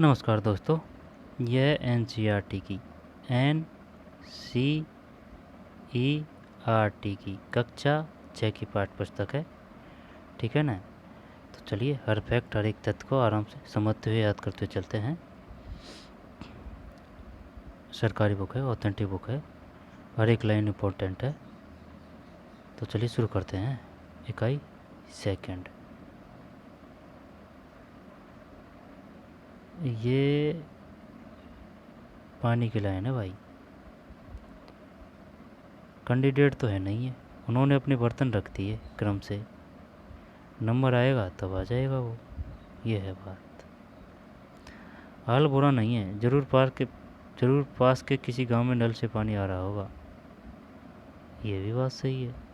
नमस्कार दोस्तों। यह एनसीईआरटी की N C E R T की कक्षा 6 की पाठ्य पुस्तक है। ठीक है ना। तो चलिए हर फैक्ट हर एक तथ्य को आराम से समझते हुए याद करते हुए चलते हैं। सरकारी बुक है, ऑथेंटिक बुक है, हर एक लाइन इम्पोर्टेंट है। तो चलिए शुरू करते हैं। इकाई सेकंड। ये पानी की लाइन है भाई। कैंडिडेट तो है नहीं है, उन्होंने अपने बर्तन रख दिए क्रम से। नंबर आएगा तब आ जाएगा वो। ये है बात। हाल बुरा नहीं है, जरूर पास के किसी गांव में नल से पानी आ रहा होगा। ये भी बात सही है।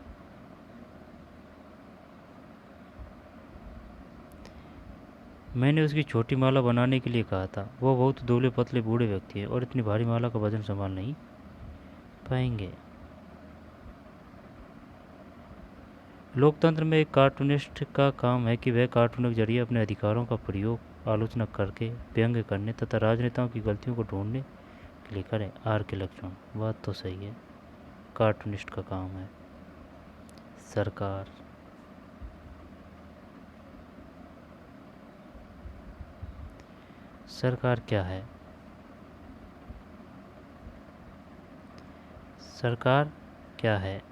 मैंने उसकी छोटी माला बनाने के लिए कहा था। वो बहुत दुबले पतले बूढ़े व्यक्ति है और इतनी भारी माला का वजन संभाल नहीं पाएंगे। लोकतंत्र में एक कार्टूनिस्ट का काम है कि वह कार्टून के जरिए अपने अधिकारों का प्रयोग आलोचना करके व्यंग्य करने तथा राजनेताओं की गलतियों को ढूंढने के लिए करें। आर के लक्षण। बात तो सही है, कार्टूनिस्ट का काम है। सरकार। सरकार क्या है? सरकार क्या है?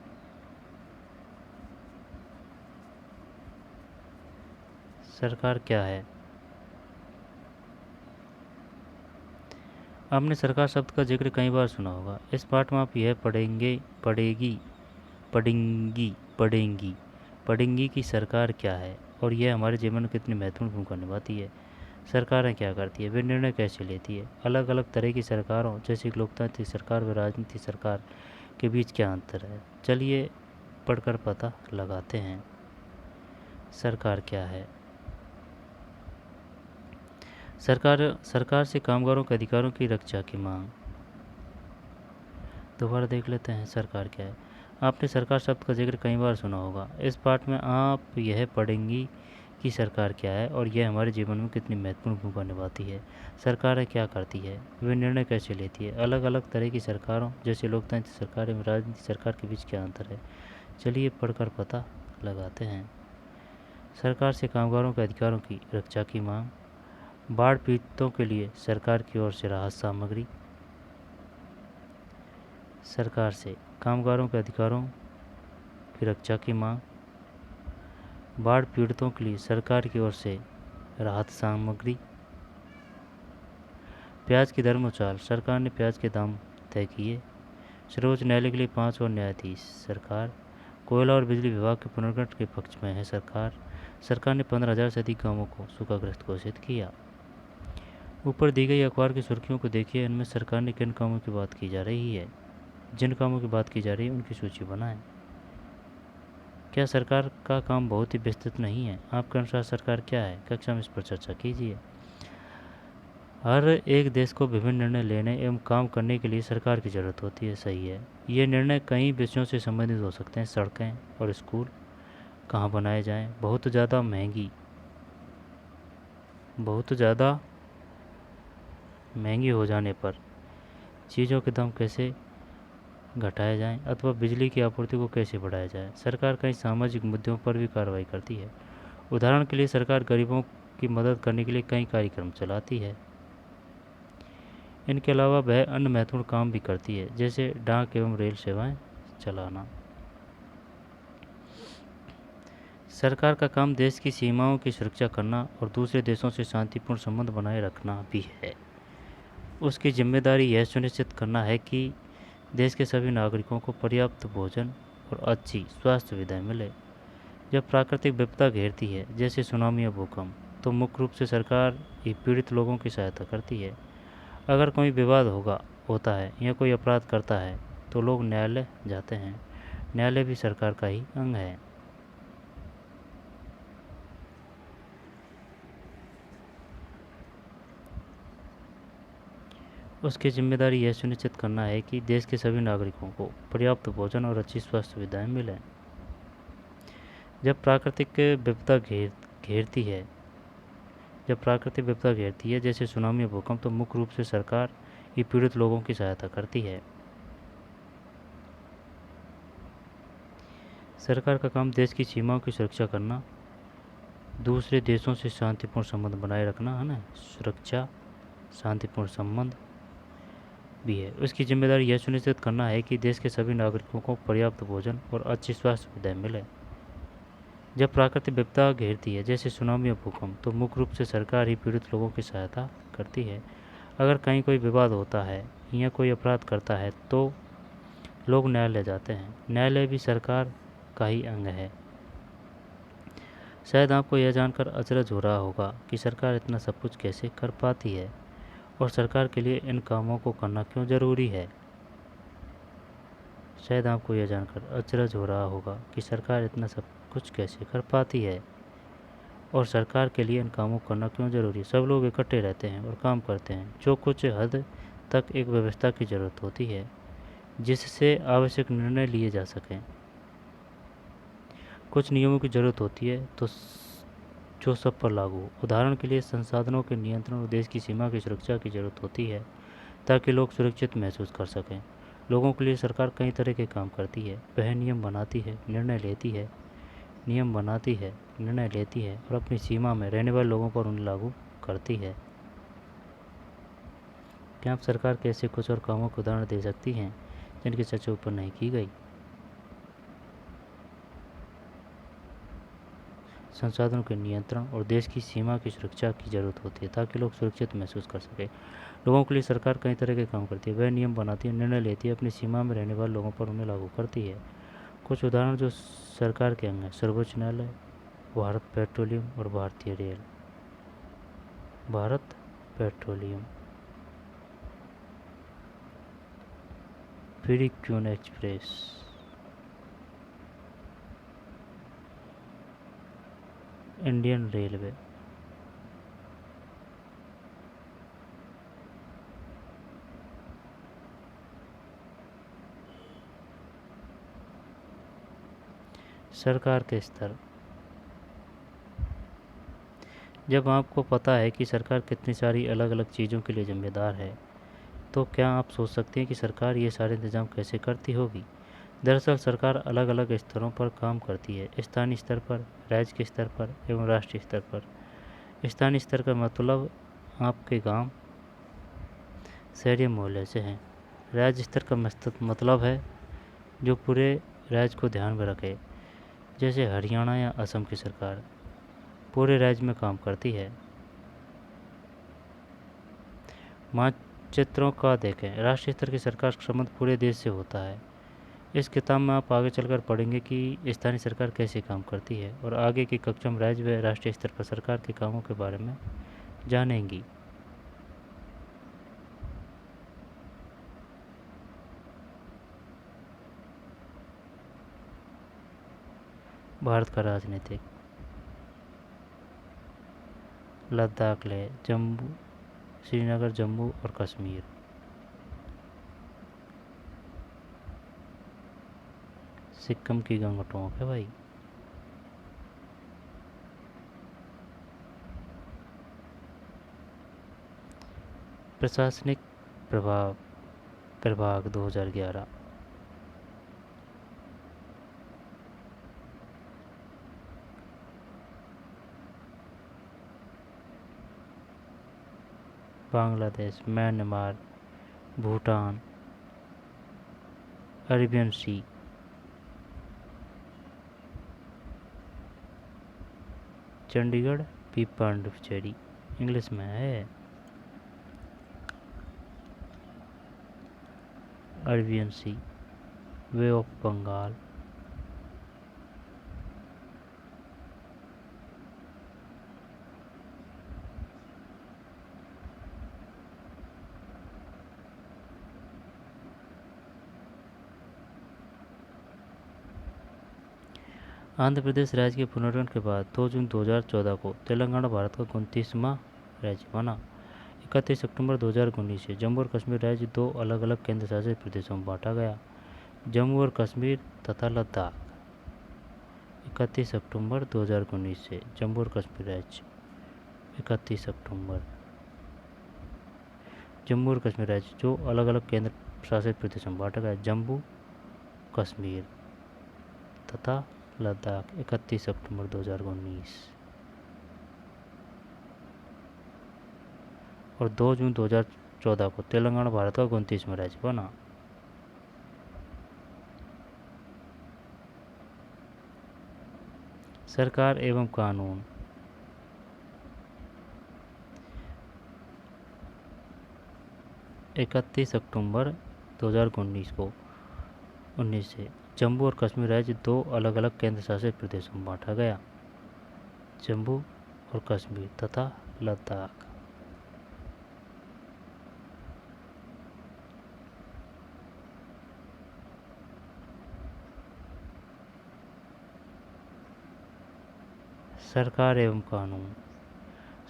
सरकार क्या है? आपने सरकार शब्द का जिक्र कई बार सुना होगा। इस पाठ में आप यह पढ़ेंगी पढ़ेंगी कि सरकार क्या है और यह हमारे जीवन में कितनी महत्वपूर्ण भूमिका निभाती है। सरकारें क्या करती है, वे निर्णय कैसे लेती है, अलग अलग तरह की सरकारों जैसे कि लोकतांत्रिक सरकार व राजनीतिक सरकार के बीच क्या अंतर है। चलिए पढ़कर पता लगाते हैं सरकार क्या है। सरकार से कामगारों के अधिकारों की रक्षा की मांग। दोबारा देख लेते हैं सरकार क्या है। आपने सरकार शब्द का जिक्र कई बार सुना होगा। इस पाठ में आप यह पढ़ेंगी कि सरकार क्या है और यह हमारे जीवन में कितनी महत्वपूर्ण भूमिका निभाती है। सरकारें क्या करती है, वे निर्णय कैसे लेती है, अलग अलग तरह की सरकारों जैसे लोकतांत्रिक सरकार एवं राजनीतिक सरकार के बीच क्या अंतर है। चलिए पढ़कर पता लगाते हैं। सरकार से कामगारों के अधिकारों की रक्षा की मांग। बाढ़ पीड़ितों के लिए सरकार की ओर से राहत सामग्री। सरकार से कामगारों के अधिकारों की रक्षा की मांग। बाढ़ पीड़ितों के लिए सरकार की ओर से राहत सामग्री। प्याज की दर में उछाल। सरकार ने प्याज के दाम तय किए। सर्वोच्च न्यायालय के लिए 5 और न्यायाधीश। सरकार। कोयला और बिजली विभाग के पुनर्गठन के पक्ष में है सरकार। सरकार ने 15,000 से अधिक गांवों को सूखाग्रस्त घोषित किया। ऊपर दी गई अखबार की सुर्खियों को देखिए, इनमें सरकार ने किन कामों की बात की जा रही है। जिन कामों की बात की जा रही है उनकी सूची बनाएं। क्या सरकार का काम बहुत ही विस्तृत नहीं है? आपके अनुसार सरकार क्या है? कक्षा में इस पर चर्चा कीजिए। हर एक देश को विभिन्न निर्णय लेने एवं काम करने के लिए सरकार की ज़रूरत होती है। सही है। ये निर्णय कई विषयों से संबंधित हो सकते हैं। सड़कें और स्कूल कहाँ बनाए जाएं, बहुत ज़्यादा महंगी हो जाने पर चीज़ों के दाम कैसे घटाए जाएं अथवा बिजली की आपूर्ति को कैसे बढ़ाया जाए। सरकार कई सामाजिक मुद्दों पर भी कार्रवाई करती है। उदाहरण के लिए सरकार गरीबों की मदद करने के लिए कई कार्यक्रम चलाती है। इनके अलावा वह अन्य महत्वपूर्ण काम भी करती है, जैसे डाक एवं रेल सेवाएं चलाना। सरकार का काम देश की सीमाओं की सुरक्षा करना और दूसरे देशों से शांतिपूर्ण संबंध बनाए रखना भी है। उसकी जिम्मेदारी यह सुनिश्चित करना है कि देश के सभी नागरिकों को पर्याप्त भोजन और अच्छी स्वास्थ्य सुविधाएं मिले। जब प्राकृतिक विपदा घेरती है जैसे सुनामी या भूकंप, तो मुख्य रूप से सरकार ही पीड़ित लोगों की सहायता करती है। अगर कोई विवाद होता है या कोई अपराध करता है तो लोग न्यायालय जाते हैं। न्यायालय भी सरकार का ही अंग है। उसकी जिम्मेदारी यह सुनिश्चित करना है कि देश के सभी नागरिकों को पर्याप्त भोजन और अच्छी स्वास्थ्य सुविधाएं मिलें। जब प्राकृतिक विपदा घेरती है जब प्राकृतिक विपदा घेरती है जैसे सुनामी या भूकंप तो मुख्य रूप से सरकार ही पीड़ित लोगों की सहायता करती है। सरकार का काम देश की सीमाओं की सुरक्षा करना, दूसरे देशों से शांतिपूर्ण संबंध बनाए रखना है ना, सुरक्षा शांतिपूर्ण संबंध भी है। उसकी जिम्मेदारी यह सुनिश्चित करना है कि देश के सभी नागरिकों को पर्याप्त भोजन और अच्छी स्वास्थ्य सुविधाएं मिले। जब प्राकृतिक विपदा घेरती है जैसे सुनामी या भूकंप तो मुख्य रूप से सरकार ही पीड़ित लोगों की सहायता करती है। अगर कहीं कोई विवाद होता है या कोई अपराध करता है तो लोग न्यायालय जाते हैं। न्यायालय भी सरकार का ही अंग है। शायद आपको यह जानकर अचरज हो रहा होगा कि सरकार इतना सब कुछ कैसे कर पाती है और सरकार के लिए इन कामों को करना क्यों ज़रूरी है। शायद आपको यह जानकर अचरज हो रहा होगा कि सरकार इतना सब कुछ कैसे कर पाती है और सरकार के लिए इन कामों को करना क्यों ज़रूरी है। सब लोग इकट्ठे रहते हैं और काम करते हैं। जो कुछ हद तक एक व्यवस्था की ज़रूरत होती है जिससे आवश्यक निर्णय लिए जा सकें। कुछ नियमों की ज़रूरत होती है तो जो सब पर लागू हो। उदाहरण के लिए संसाधनों के नियंत्रण और देश की सीमा की सुरक्षा की ज़रूरत होती है ताकि लोग सुरक्षित महसूस कर सकें। लोगों के लिए सरकार कई तरह के काम करती है। वह नियम बनाती है, निर्णय लेती है और अपनी सीमा में रहने वाले लोगों पर उन्हें लागू करती है। क्या आप सरकार के ऐसे कुछ और कामों के उदाहरण दे सकती हैं जिनकी चर्चा ऊपर नहीं की गई। संसाधनों के नियंत्रण और देश की सीमा की सुरक्षा की जरूरत होती है ताकि लोग सुरक्षित महसूस कर सकें। लोगों के लिए सरकार कई तरह के काम करती है। वह नियम बनाती है, निर्णय लेती है, अपनी सीमा में रहने वाले लोगों पर उन्हें लागू करती है। कुछ उदाहरण जो सरकार के अंग हैं: सर्वोच्च न्यायालय, भारत पेट्रोलियम और भारतीय रेल। भारत पेट्रोलियम, फिरिक्यून एक्सप्रेस, इंडियन रेलवे। सरकार के स्तर। जब आपको पता है कि सरकार कितनी सारी अलग अलग चीज़ों के लिए जिम्मेदार है तो क्या आप सोच सकते हैं कि सरकार ये सारे इंतजाम कैसे करती होगी। दरअसल सरकार अलग अलग स्तरों पर काम करती है: स्थानीय स्तर पर, राज्य के स्तर पर एवं राष्ट्रीय स्तर पर। स्थानीय स्तर का मतलब आपके गांव, शहर या मोहल्ले से है। राज्य स्तर का मतलब है जो पूरे राज्य को ध्यान में रखे, जैसे हरियाणा या असम की सरकार पूरे राज्य में काम करती है। मानचित्रों का देखें। राष्ट्रीय स्तर की सरकार का संबंध पूरे देश से होता है। इस किताब में आप आगे चलकर पढ़ेंगे कि स्थानीय सरकार कैसे काम करती है और आगे की कक्षा में राज्य व राष्ट्रीय स्तर पर सरकार के कामों के बारे में जानेंगी। भारत का राजनीतिक। लद्दाख, लेह, जम्मू, श्रीनगर, जम्मू और कश्मीर। सिक्किम की गंगटोक है भाई। प्रशासनिक प्रभाग 2011। Bangladesh, Myanmar, Bhutan, Arabian Sea, Chandigarh, P Pondicherry. English में है। Arabian Sea, Bay of Bengal, Andhra Pradesh राज्य के पुनर्गठन के बाद 2 जून 2014 को तेलंगाना भारत का 29वां राज्य बना। 31 अक्टूबर 2019 से जम्मू और कश्मीर राज्य 2 अलग अलग केंद्र शासित प्रदेशों में बांटा गया: जम्मू और कश्मीर तथा लद्दाख। 31 अक्टूबर 2019 से जम्मू और कश्मीर राज्य 31 अक्टूबर। जम्मू और कश्मीर राज्य जो अलग अलग केंद्र शासित प्रदेशों में बांटा गया, जम्मू कश्मीर तथा लद्दाख 31 अक्टूबर 2019। और 2 जून 2014 को तेलंगाना भारत का 29वां राज्य बना। सरकार एवं कानून। 31 अक्टूबर 2019 को 19 से जम्मू और कश्मीर राज्य 2 अलग अलग केंद्र शासित प्रदेशों में बांटा गया, जम्मू और कश्मीर तथा लद्दाख। सरकार एवं कानून।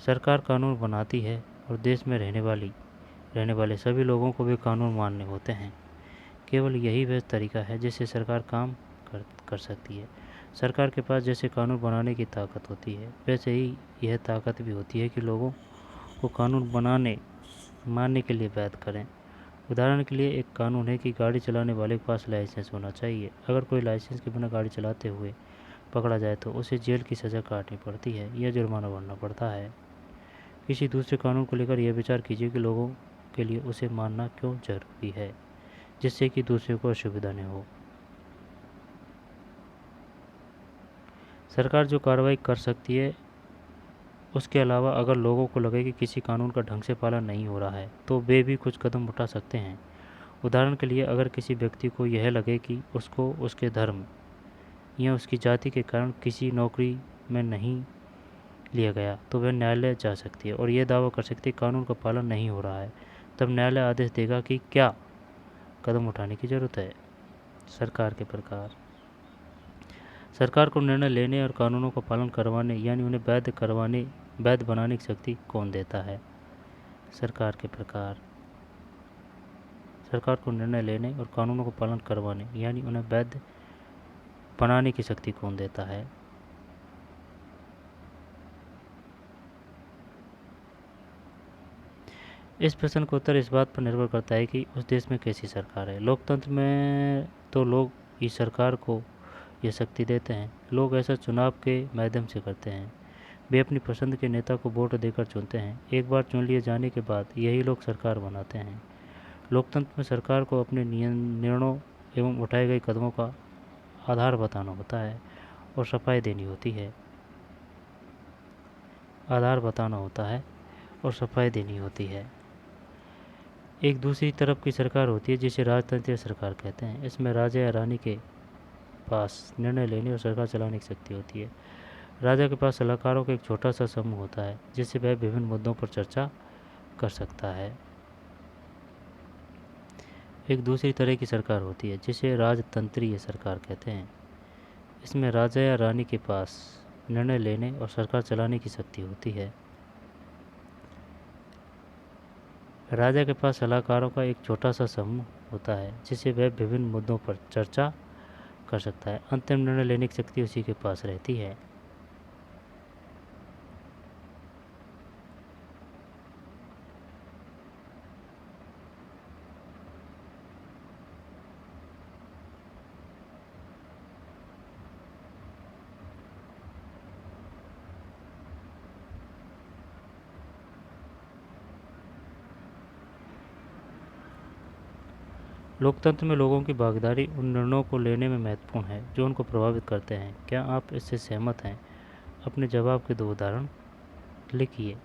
सरकार कानून बनाती है और देश में रहने वाले सभी लोगों को भी कानून मानने होते हैं। केवल यही वह तरीका है जिससे सरकार काम कर सकती है। सरकार के पास जैसे कानून बनाने की ताकत होती है, वैसे ही यह ताकत भी होती है कि लोगों को कानून मानने के लिए बाध्य करें। उदाहरण के लिए एक कानून है कि गाड़ी चलाने वाले के पास लाइसेंस होना चाहिए। अगर कोई लाइसेंस के बिना गाड़ी चलाते हुए पकड़ा जाए तो उसे जेल की सज़ा काटनी पड़ती है या जुर्माना भरना पड़ता है। किसी दूसरे कानून को लेकर यह विचार कीजिए कि लोगों के लिए उसे मानना क्यों जरूरी है, जिससे कि दूसरे को असुविधा न हो। सरकार जो कार्रवाई कर सकती है, उसके अलावा अगर लोगों को लगे कि किसी कानून का ढंग से पालन नहीं हो रहा है तो वे भी कुछ कदम उठा सकते हैं। उदाहरण के लिए अगर किसी व्यक्ति को यह लगे कि उसको उसके धर्म या उसकी जाति के कारण किसी नौकरी में नहीं लिया गया तो वह न्यायालय जा सकती है और यह दावा कर सकती है कानून का पालन नहीं हो रहा है। तब न्यायालय आदेश देगा कि क्या कदम उठाने की ज़रूरत है। सरकार के प्रकार। सरकार को निर्णय लेने और कानूनों का पालन करवाने यानी उन्हें वैध बनाने की शक्ति कौन देता है। सरकार के प्रकार। सरकार को निर्णय लेने और कानूनों का पालन करवाने यानी उन्हें वैध बनाने की शक्ति कौन देता है। इस प्रश्न का उत्तर इस बात पर निर्भर करता है कि उस देश में कैसी सरकार है। लोकतंत्र में तो लोग इस सरकार को यह शक्ति देते हैं। लोग ऐसा चुनाव के माध्यम से करते हैं। वे अपनी पसंद के नेता को वोट देकर चुनते हैं। एक बार चुन लिए जाने के बाद यही लोग सरकार बनाते हैं। लोकतंत्र में सरकार को अपने निर्णयों एवं उठाए गए कदमों का आधार बताना होता है और सफाई देनी होती है। आधार बताना होता है और सफाई देनी होती है। एक दूसरी तरफ की सरकार होती है जिसे राजतंत्रीय सरकार कहते हैं। इसमें राजा या रानी के पास निर्णय लेने और सरकार चलाने की शक्ति होती है। राजा के पास सलाहकारों का एक छोटा सा समूह होता है जिससे वह विभिन्न मुद्दों पर चर्चा कर सकता है। एक दूसरी तरह की सरकार होती है जिसे राजतंत्रीय सरकार कहते हैं। इसमें राजा या रानी के पास निर्णय लेने और सरकार चलाने की शक्ति होती है। राजा के पास सलाहकारों का एक छोटा सा समूह होता है जिससे वह विभिन्न मुद्दों पर चर्चा कर सकता है। अंतिम निर्णय लेने की शक्ति उसी के पास रहती है। लोकतंत्र में लोगों की भागीदारी उन निर्णयों को लेने में महत्वपूर्ण है जो उनको प्रभावित करते हैं। क्या आप इससे सहमत हैं? अपने जवाब के 2 उदाहरण लिखिए।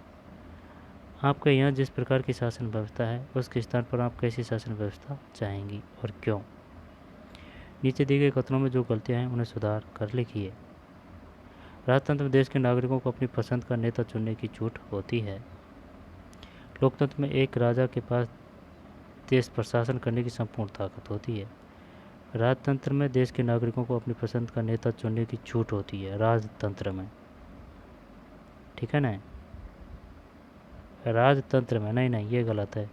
आपके यहाँ जिस प्रकार की शासन व्यवस्था है उसके स्थान पर आप कैसी शासन व्यवस्था चाहेंगी और क्यों? नीचे दिए गए कथनों में जो गलतियाँ हैं उन्हें सुधार कर लिखिए। राजतंत्र में देश के नागरिकों को अपनी पसंद का नेता चुनने की छूट होती है। लोकतंत्र में एक राजा के पास देश पर शासन करने की संपूर्ण ताकत होती है। राजतंत्र में देश के नागरिकों को अपनी पसंद का नेता चुनने की छूट होती है। राजतंत्र में, ठीक है ना? राजतंत्र में नहीं, ये गलत है।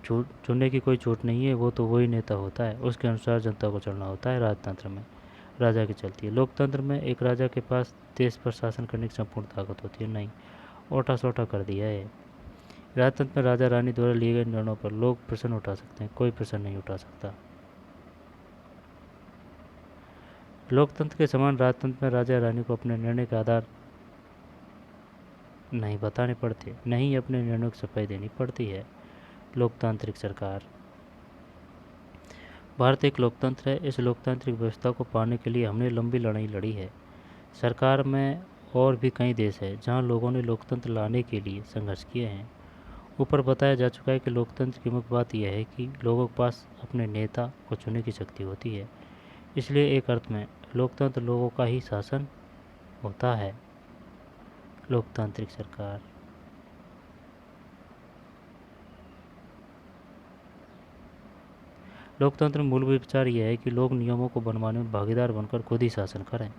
चुनने की कोई छूट नहीं है, वो तो वही नेता होता है, उसके अनुसार जनता को चुनना होता है राजतंत्र में। राजा की चलती है। लोकतंत्र में एक राजा के पास देश पर शासन करने की संपूर्ण ताकत होती है। नहीं, ओटा सोटा कर दिया है। राजतंत्र में राजा रानी द्वारा लिए गए निर्णयों पर लोग प्रश्न उठा सकते हैं, कोई प्रश्न नहीं उठा सकता। लोकतंत्र के समान राजतंत्र में राजा रानी को अपने निर्णय के आधार नहीं बताने पड़ते, नहीं अपने निर्णयों की सफाई देनी पड़ती है। लोकतांत्रिक सरकार। भारत एक लोकतंत्र है। इस लोकतांत्रिक व्यवस्था को पाने के लिए हमने लंबी लड़ाई लड़ी है। सरकार में और भी कई देश हैं जहां लोगों ने लोकतंत्र लाने के लिए संघर्ष किए हैं। ऊपर बताया जा चुका है कि लोकतंत्र की मुख्य बात यह है कि लोगों के पास अपने नेता को चुनने की शक्ति होती है। इसलिए एक अर्थ में लोकतंत्र लोगों का ही शासन होता है। लोकतांत्रिक सरकार। लोकतंत्र में मूलभूत विचार यह है कि लोग नियमों को बनवाने में भागीदार बनकर खुद ही शासन करें।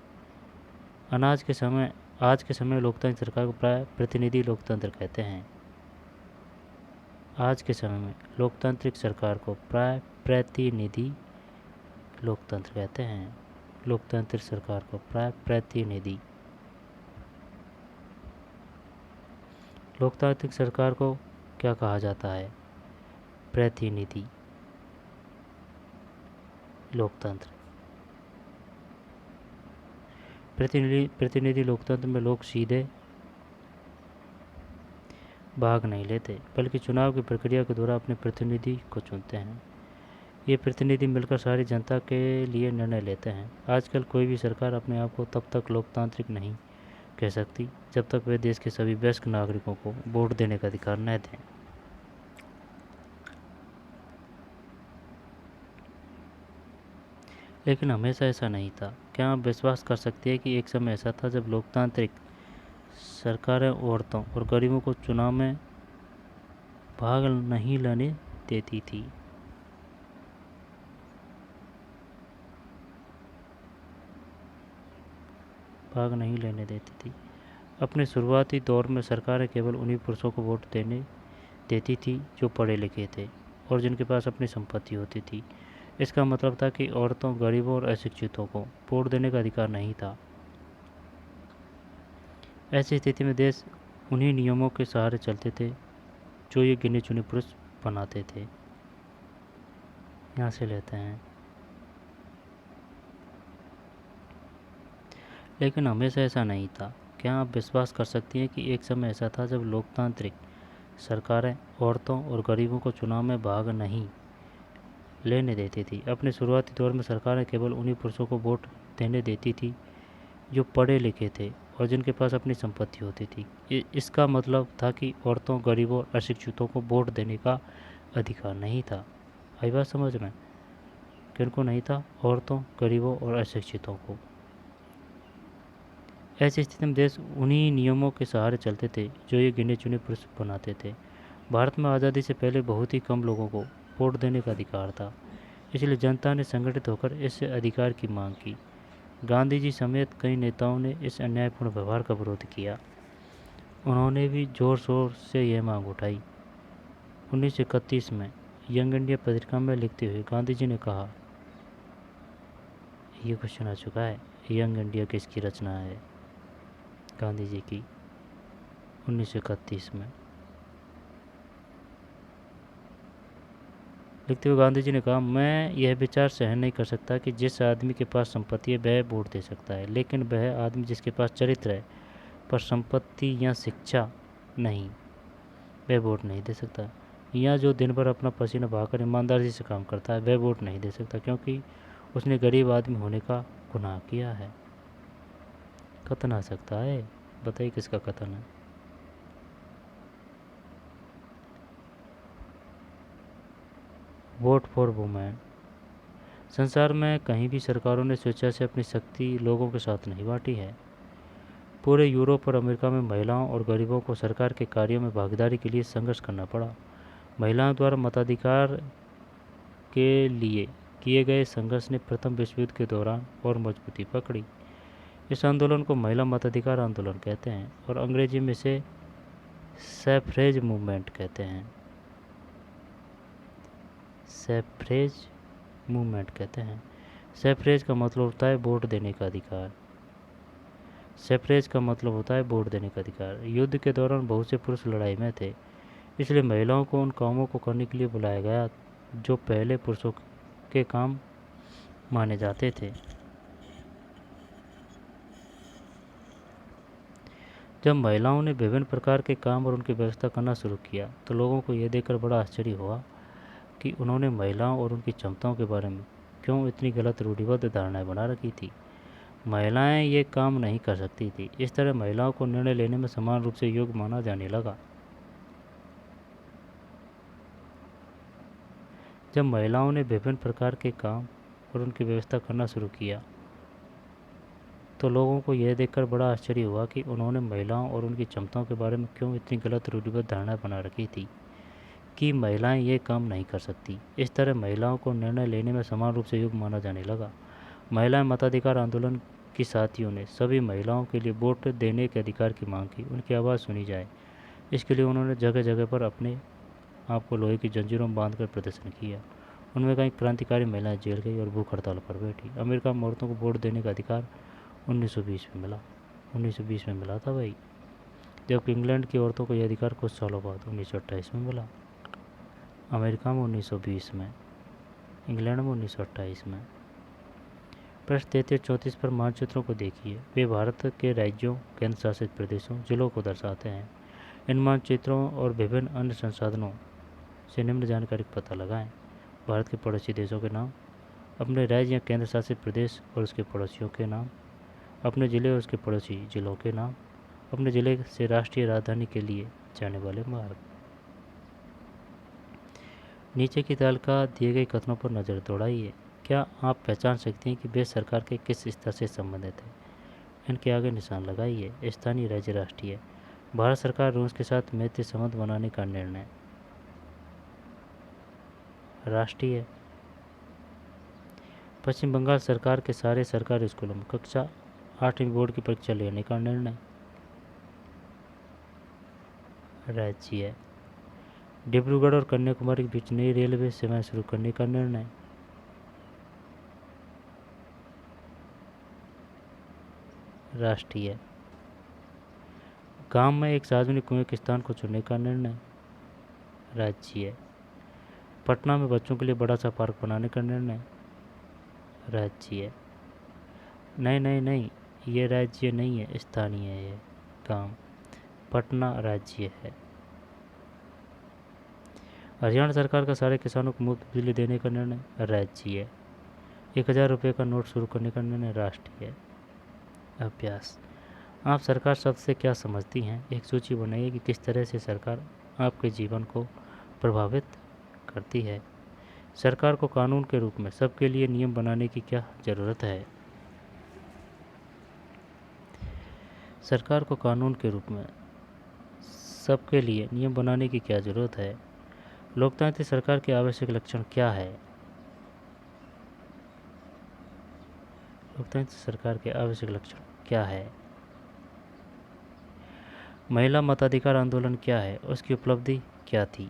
आज के समय लोकतांत्रिक सरकार को प्राय प्रतिनिधि लोकतंत्र कहते हैं। आज के समय में लोकतांत्रिक सरकार को प्राय प्रतिनिधि लोकतंत्र कहते हैं। लोकतांत्रिक सरकार को प्राय प्रतिनिधि। लोकतांत्रिक सरकार को क्या कहा जाता है? प्रतिनिधि लोकतंत्र। प्रतिनिधि लोकतंत्र में लोग सीधे भाग नहीं लेते, बल्कि चुनाव की प्रक्रिया के दौरान अपने प्रतिनिधि को चुनते हैं। ये प्रतिनिधि मिलकर सारी जनता के लिए निर्णय लेते हैं। आजकल कोई भी सरकार अपने आप को तब तक लोकतांत्रिक नहीं कह सकती जब तक वे देश के सभी वयस्क नागरिकों को वोट देने का अधिकार न दें। लेकिन हमेशा ऐसा नहीं था। क्या आप विश्वास कर सकते हैं कि एक समय ऐसा था जब लोकतांत्रिक सरकारें औरतों और गरीबों को चुनाव में भाग नहीं लेने देती थी? भाग नहीं लेने देती थी। अपने शुरुआती दौर में सरकारें केवल उन्हीं पुरुषों को वोट देने देती थी जो पढ़े लिखे थे और जिनके पास अपनी संपत्ति होती थी। इसका मतलब था कि औरतों, गरीबों और अशिक्षितों को वोट देने का अधिकार नहीं था। ऐसी स्थिति में देश उन्हीं नियमों के सहारे चलते थे जो ये गिने चुने पुरुष बनाते थे। यहाँ से लेते हैं। लेकिन हमेशा ऐसा नहीं था। क्या आप विश्वास कर सकती हैं कि एक समय ऐसा था जब लोकतांत्रिक सरकारें औरतों और गरीबों को चुनाव में भाग नहीं लेने देती थी? अपने शुरुआती दौर में सरकारें केवल उन्हीं पुरुषों को वोट देने देती थी जो पढ़े लिखे थे और जिनके पास अपनी संपत्ति होती थी। इसका मतलब था कि औरतों, गरीबों और अशिक्षितों को वोट देने का अधिकार नहीं था। आई बात समझ में? किनको नहीं था? औरतों, गरीबों और अशिक्षितों को। ऐसी स्थिति में देश उन्हीं नियमों के सहारे चलते थे जो ये गिने चुने पुरुष बनाते थे। भारत में आज़ादी से पहले बहुत ही कम लोगों को वोट देने का अधिकार था, इसलिए जनता ने संगठित होकर इस अधिकार की मांग की। गांधी जी समेत कई नेताओं ने इस अन्यायपूर्ण व्यवहार का विरोध किया। उन्होंने भी जोर शोर से यह मांग उठाई। 1931 में यंग इंडिया पत्रिका में लिखते हुए गांधी जी ने कहा, ये क्वेश्चन आ चुका है, यंग इंडिया किसकी रचना है? गांधी जी की। 1931 में लिखते हुए गांधी जी ने कहा, मैं यह विचार सहन नहीं कर सकता कि जिस आदमी के पास संपत्ति है वह वोट दे सकता है, लेकिन वह आदमी जिसके पास चरित्र है पर संपत्ति या शिक्षा नहीं, वह वोट नहीं दे सकता। या जो दिन भर अपना पसीना बहाकर ईमानदारी से काम करता है वह वोट नहीं दे सकता, क्योंकि उसने गरीब आदमी होने का गुनाह किया है। कथन आ सकता है, बताइए किसका कथन है? Vote for women. संसार में कहीं भी सरकारों ने स्वेच्छा से अपनी शक्ति लोगों के साथ नहीं बांटी है। पूरे यूरोप और अमेरिका में महिलाओं और गरीबों को सरकार के कार्यों में भागीदारी के लिए संघर्ष करना पड़ा। महिलाओं द्वारा मताधिकार के लिए किए गए संघर्ष ने प्रथम विश्व युद्ध के दौरान और मजबूती पकड़ी। इस आंदोलन को महिला मताधिकार आंदोलन कहते हैं और अंग्रेजी में इसे सैफ्रेज मूवमेंट कहते हैं। सैफ्रेज मूवमेंट कहते हैं। सफरेज का मतलब होता है वोट देने का अधिकार। सफरेज का मतलब होता है वोट देने का अधिकार। युद्ध के दौरान बहुत से पुरुष लड़ाई में थे, इसलिए महिलाओं को उन कामों को करने के लिए बुलाया गया जो पहले पुरुषों के काम माने जाते थे। जब महिलाओं ने विभिन्न प्रकार के काम और उनकी व्यवस्था करना शुरू किया तो लोगों को यह देखकर बड़ा आश्चर्य हुआ कि उन्होंने महिलाओं और उनकी क्षमताओं के बारे में क्यों इतनी गलत रूढ़िबद्ध धारणाएं बना रखी थी। महिलाएं ये काम नहीं कर सकती थी। इस तरह महिलाओं को निर्णय लेने में समान रूप से योग्य माना जाने लगा। जब महिलाओं ने विभिन्न प्रकार के काम और उनकी व्यवस्था करना शुरू किया तो लोगों को यह देखकर बड़ा आश्चर्य हुआ कि उन्होंने महिलाओं और उनकी क्षमताओं के बारे में क्यों इतनी गलत रूढ़िबद्ध धारणा बना रखी थी कि महिलाएं ये काम नहीं कर सकती। इस तरह महिलाओं को निर्णय लेने में समान रूप से योग्य माना जाने लगा। महिला मताधिकार आंदोलन की साथियों ने सभी महिलाओं के लिए वोट देने के अधिकार की मांग की, उनकी आवाज़ सुनी जाए। इसके लिए उन्होंने जगह जगह पर अपने आप को लोहे की जंजीरों में बांधकर प्रदर्शन किया। उनमें कई क्रांतिकारी महिलाएं जेल गई और भूख हड़ताल पर बैठी। अमेरिका में औरतों को वोट देने का अधिकार 1920 में मिला। 1920 में मिला था भाई, जबकि इंग्लैंड की औरतों को यह अधिकार कुछ सालों बाद 1928 में मिला। अमेरिका में 1920 में, इंग्लैंड में 1928 में। प्रश्न 33-34 पर मानचित्रों को देखिए। वे भारत के राज्यों, केंद्र शासित प्रदेशों, जिलों को दर्शाते हैं। इन मानचित्रों और विभिन्न अन्य संसाधनों से निम्न जानकारी का पता लगाएं। भारत के पड़ोसी देशों के नाम, अपने राज्य या केंद्र शासित प्रदेश और उसके पड़ोसियों के नाम, अपने ज़िले और उसके पड़ोसी जिलों के नाम, अपने ज़िले से राष्ट्रीय राजधानी के लिए जाने वाले मार्ग। नीचे की तालिका दिए गए कथनों पर नज़र दौड़ाइए। क्या आप पहचान सकते हैं कि वे सरकार के किस स्तर से संबंधित है? इनके आगे निशान लगाइए। स्थानीय, राज्य, राष्ट्रीय। भारत सरकार रूस के साथ मैत्री संबंध बनाने का निर्णय। राष्ट्रीय। पश्चिम बंगाल सरकार के सारे सरकारी स्कूलों में कक्षा 8वीं बोर्ड की परीक्षा लेने का निर्णय। राज्य। डिब्रूगढ़ और कन्याकुमारी के बीच नई रेलवे सेवाएं शुरू करने का निर्णय। राष्ट्रीय। गांव में एक सार्वजनिक कुएं के स्थान को चुनने का निर्णय। राज्य। पटना में बच्चों के लिए बड़ा सा पार्क बनाने का निर्णय। राज्य। नहीं नहीं नहीं, ये राज्य नहीं है, स्थानीय है ये काम। पटना राज्य है। हरियाणा सरकार का सारे किसानों को मुफ्त बिजली देने का निर्णय। राज्य। 1000 रुपये का नोट शुरू करने का निर्णय। राष्ट्रीय। अभ्यास। आप सरकार शब्द से क्या समझती हैं? एक सूची बनाइए कि किस तरह से सरकार आपके जीवन को प्रभावित करती है। सरकार को कानून के रूप में सबके लिए नियम बनाने की क्या ज़रूरत है? सरकार को कानून के रूप में सबके लिए नियम बनाने की क्या ज़रूरत है? लोकतांत्रिक सरकार के आवश्यक लक्षण क्या है? लोकतांत्रिक सरकार के आवश्यक लक्षण क्या है? महिला मताधिकार आंदोलन क्या है? उसकी उपलब्धि क्या थी?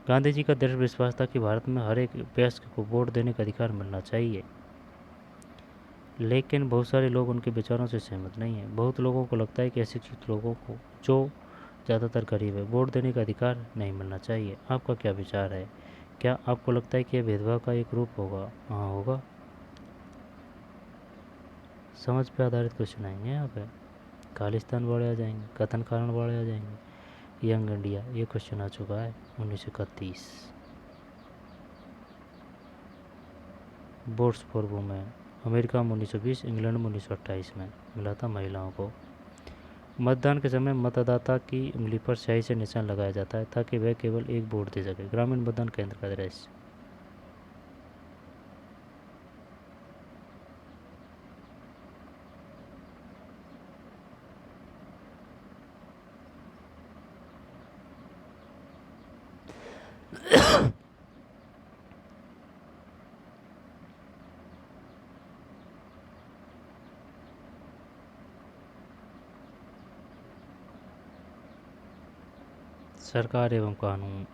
गांधी जी का दृढ़ विश्वास था कि भारत में हर एक वयस्क को वोट देने का अधिकार मिलना चाहिए, लेकिन बहुत सारे लोग उनके विचारों से सहमत नहीं हैं। बहुत लोगों को लगता है कि अशिक्षित लोगों को, जो ज़्यादातर गरीब है, वोट देने का अधिकार नहीं मिलना चाहिए। आपका क्या विचार है? क्या आपको लगता है कि यह भेदभाव का एक रूप होगा? हाँ, होगा। समझ पे आधारित क्वेश्चन आएंगे यहाँ पे। खालिस्तान वाले आ जाएंगे, कथन कारण वाले आ जाएंगे, यंग इंडिया, ये क्वेश्चन आ चुका है 1931। वोट्स फॉर वुमेन, अमेरिका में 1920, इंग्लैंड में 1928 में मिला था महिलाओं को। मतदान के समय मतदाता की उंगली पर स्याही से निशान लगाया जाता है ताकि वह केवल एक वोट दे सके। ग्रामीण मतदान केंद्र का दृश्य। सरकार एवं कानून,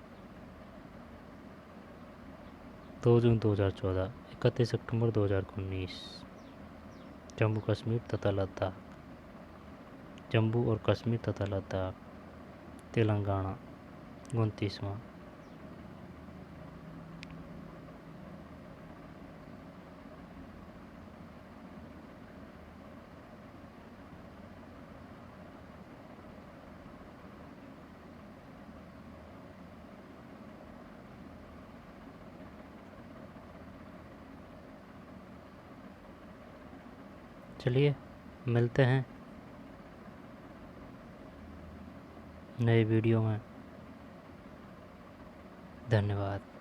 2 जून 2014, 31 अक्टूबर 2019। जम्मू कश्मीर तथा लद्दाख, जम्मू और कश्मीर तथा लद्दाख। तेलंगाना 29वां। चलिए मिलते हैं नए वीडियो में। धन्यवाद।